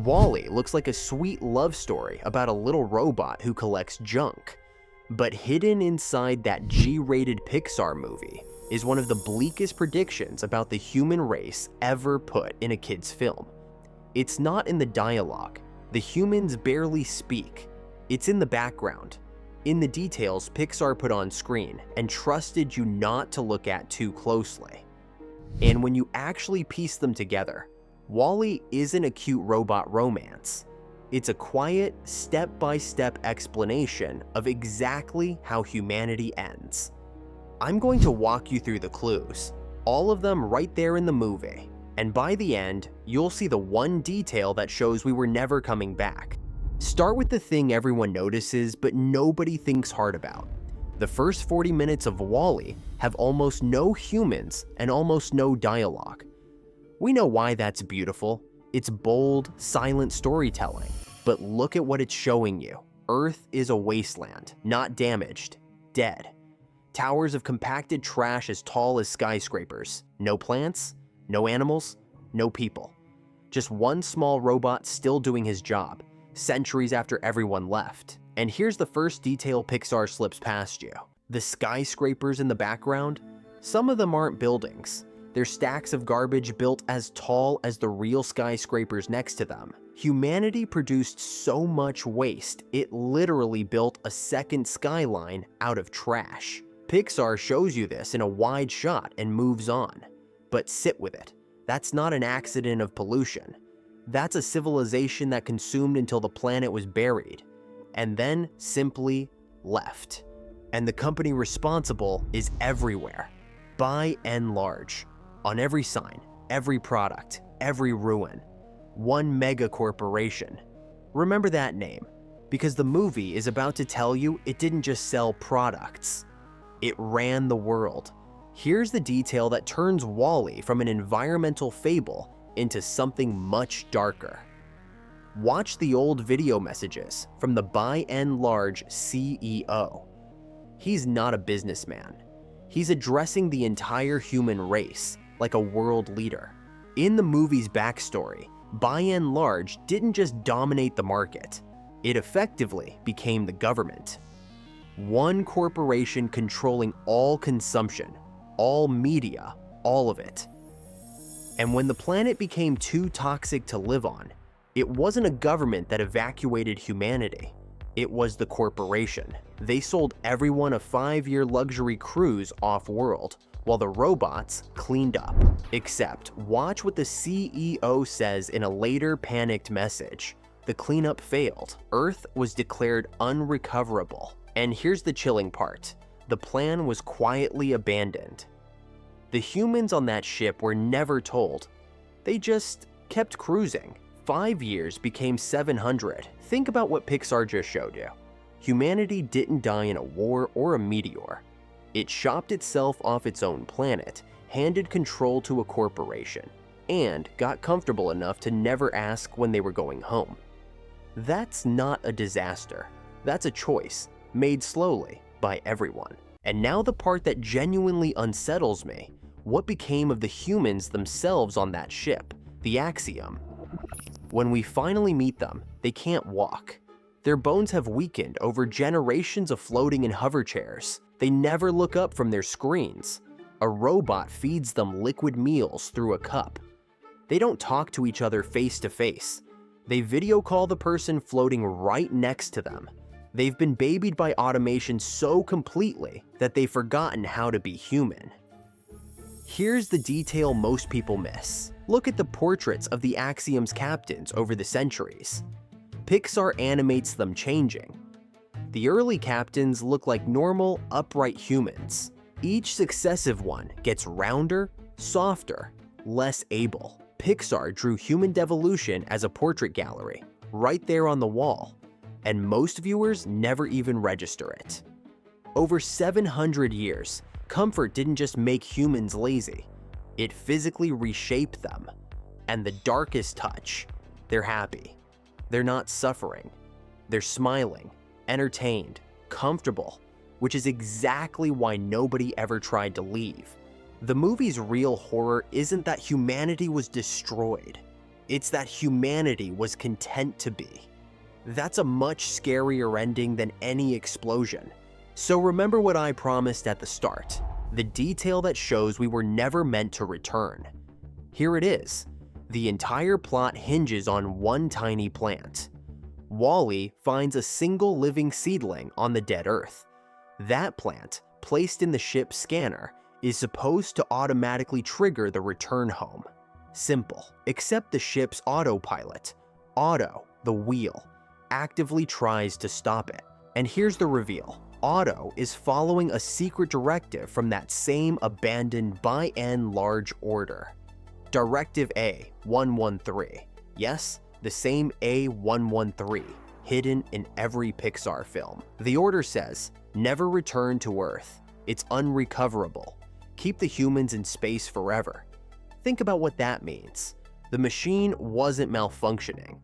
WALL-E looks like a sweet love story about a little robot who collects junk. But hidden inside that G-rated Pixar movie is one of the bleakest predictions about the human race ever put in a kid's film. It's not in the dialogue. The humans barely speak. It's in the background, in the details Pixar put on screen and trusted you not to look at too closely. And when you actually piece them together, WALL-E isn't a cute robot romance. It's a quiet, step-by-step explanation of exactly how humanity ends. I'm going to walk you through the clues, all of them right there in the movie, and by the end, you'll see the one detail that shows we were never coming back. Start with the thing everyone notices but nobody thinks hard about. The first 40 minutes of WALL-E have almost no humans and almost no dialogue. We know why that's beautiful. It's bold, silent storytelling. But look at what it's showing you. Earth is a wasteland, not damaged, dead. Towers of compacted trash as tall as skyscrapers. No plants, no animals, no people. Just one small robot still doing his job, centuries after everyone left. And here's the first detail Pixar slips past you. The skyscrapers in the background? Some of them aren't buildings. They're stacks of garbage built as tall as the real skyscrapers next to them. Humanity produced so much waste, it literally built a second skyline out of trash. Pixar shows you this in a wide shot and moves on. But sit with it. That's not an accident of pollution. That's a civilization that consumed until the planet was buried, and then simply left. And the company responsible is everywhere, by and large. On every sign, every product, every ruin. One mega corporation. Remember that name, because the movie is about to tell you it didn't just sell products. It ran the world. Here's the detail that turns WALL-E from an environmental fable into something much darker. Watch the old video messages from the by and large CEO. He's not a businessman. He's addressing the entire human race like a world leader. In the movie's backstory, by and large didn't just dominate the market. It effectively became the government. One corporation controlling all consumption, all media, all of it. And when the planet became too toxic to live on, it wasn't a government that evacuated humanity. It was the corporation. They sold everyone a 5-year luxury cruise off-world, while the robots cleaned up. Except, watch what the CEO says in a later panicked message. The cleanup failed. Earth was declared unrecoverable. And here's the chilling part. The plan was quietly abandoned. The humans on that ship were never told. They just kept cruising. 5 years became 700. Think about what Pixar just showed you. Humanity didn't die in a war or a meteor. It shopped itself off its own planet, handed control to a corporation, and got comfortable enough to never ask when they were going home. That's not a disaster. That's a choice, made slowly by everyone. And now the part that genuinely unsettles me. What became of the humans themselves on that ship, the Axiom? When we finally meet them, they can't walk. Their bones have weakened over generations of floating in hover chairs. They never look up from their screens. A robot feeds them liquid meals through a cup. They don't talk to each other face to face. They video call the person floating right next to them. They've been babied by automation so completely that they've forgotten how to be human. Here's the detail most people miss. Look at the portraits of the Axiom's captains over the centuries. Pixar animates them changing. The early captains look like normal, upright humans. Each successive one gets rounder, softer, less able. Pixar drew human devolution as a portrait gallery, right there on the wall, and most viewers never even register it. Over 700 years, comfort didn't just make humans lazy, it physically reshaped them. And the darkest touch, they're happy. They're not suffering. They're smiling, entertained, comfortable, which is exactly why nobody ever tried to leave. The movie's real horror isn't that humanity was destroyed. It's that humanity was content to be. That's a much scarier ending than any explosion. So remember what I promised at the start, the detail that shows we were never meant to return. Here it is. The entire plot hinges on one tiny plant. Wall-E finds a single living seedling on the dead Earth. That plant, placed in the ship's scanner, is supposed to automatically trigger the return home. Simple, except the ship's autopilot, Otto, the wheel, actively tries to stop it. And here's the reveal. Otto is following a secret directive from that same abandoned by N large order. Directive A113. Yes, the same A113, hidden in every Pixar film. The order says, never return to Earth. It's unrecoverable. Keep the humans in space forever. Think about what that means. The machine wasn't malfunctioning.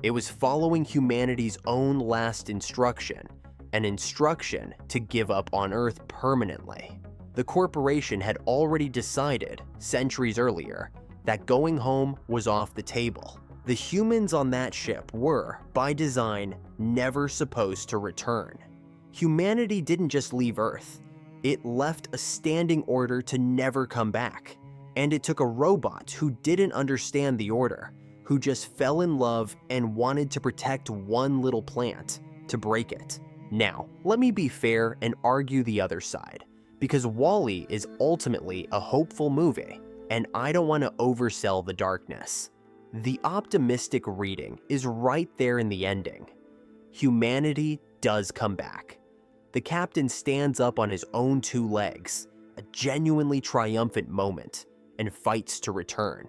It was following humanity's own last instruction, an instruction to give up on Earth permanently. The corporation had already decided, centuries earlier, that going home was off the table. The humans on that ship were, by design, never supposed to return. Humanity didn't just leave Earth. It left a standing order to never come back. And it took a robot who didn't understand the order, who just fell in love and wanted to protect one little plant, to break it. Now, let me be fair and argue the other side, because Wall-E is ultimately a hopeful movie, and I don't want to oversell the darkness. The optimistic reading is right there in the ending. Humanity does come back. The captain stands up on his own two legs, a genuinely triumphant moment, and fights to return.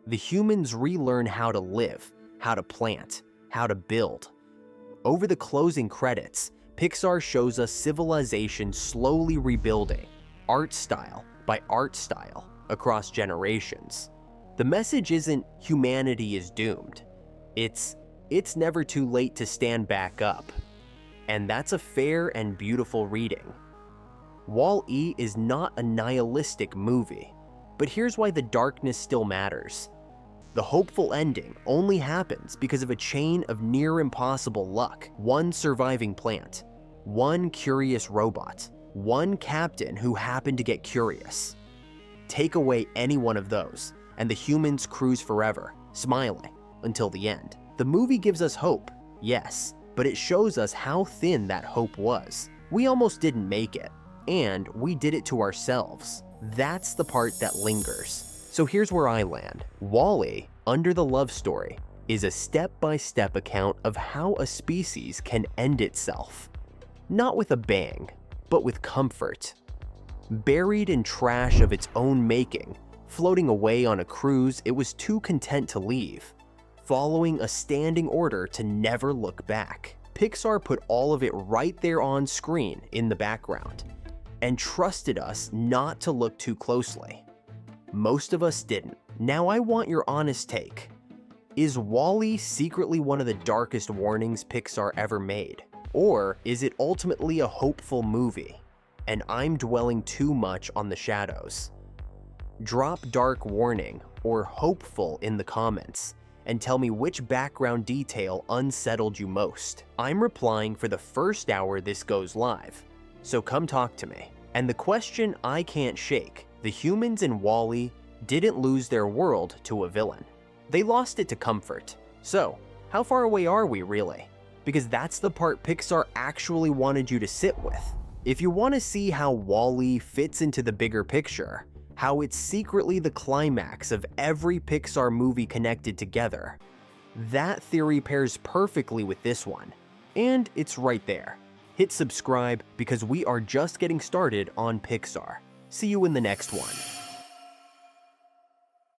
The humans relearn how to live, how to plant, how to build. Over the closing credits, Pixar shows us civilization slowly rebuilding, art style by art style, across generations. The message isn't humanity is doomed. It's never too late to stand back up. And that's a fair and beautiful reading. Wall-E is not a nihilistic movie, but here's why the darkness still matters. The hopeful ending only happens because of a chain of near impossible luck. One surviving plant, one curious robot, one captain who happened to get curious. Take away any one of those, and the humans cruise forever, smiling, until the end. The movie gives us hope, yes, but it shows us how thin that hope was. We almost didn't make it, and we did it to ourselves. That's the part that lingers. So here's where I land. Wall-E, Under the Love Story, is a step-by-step account of how a species can end itself. Not with a bang, but with comfort. Buried in trash of its own making, floating away on a cruise it was too content to leave, following a standing order to never look back. Pixar put all of it right there on screen in the background, and trusted us not to look too closely. Most of us didn't. Now I want your honest take. Is Wall-E secretly one of the darkest warnings Pixar ever made? Or is it ultimately a hopeful movie, and I'm dwelling too much on the shadows? Drop dark warning or hopeful in the comments, and tell me which background detail unsettled you most. I'm replying for the first hour this goes live, so come talk to me. And the question I can't shake, the humans in Wall-E didn't lose their world to a villain. They lost it to comfort. So, how far away are we really? Because that's the part Pixar actually wanted you to sit with. If you want to see how Wall-E fits into the bigger picture, how it's secretly the climax of every Pixar movie connected together, that theory pairs perfectly with this one. And it's right there. Hit subscribe because we are just getting started on Pixar. See you in the next one.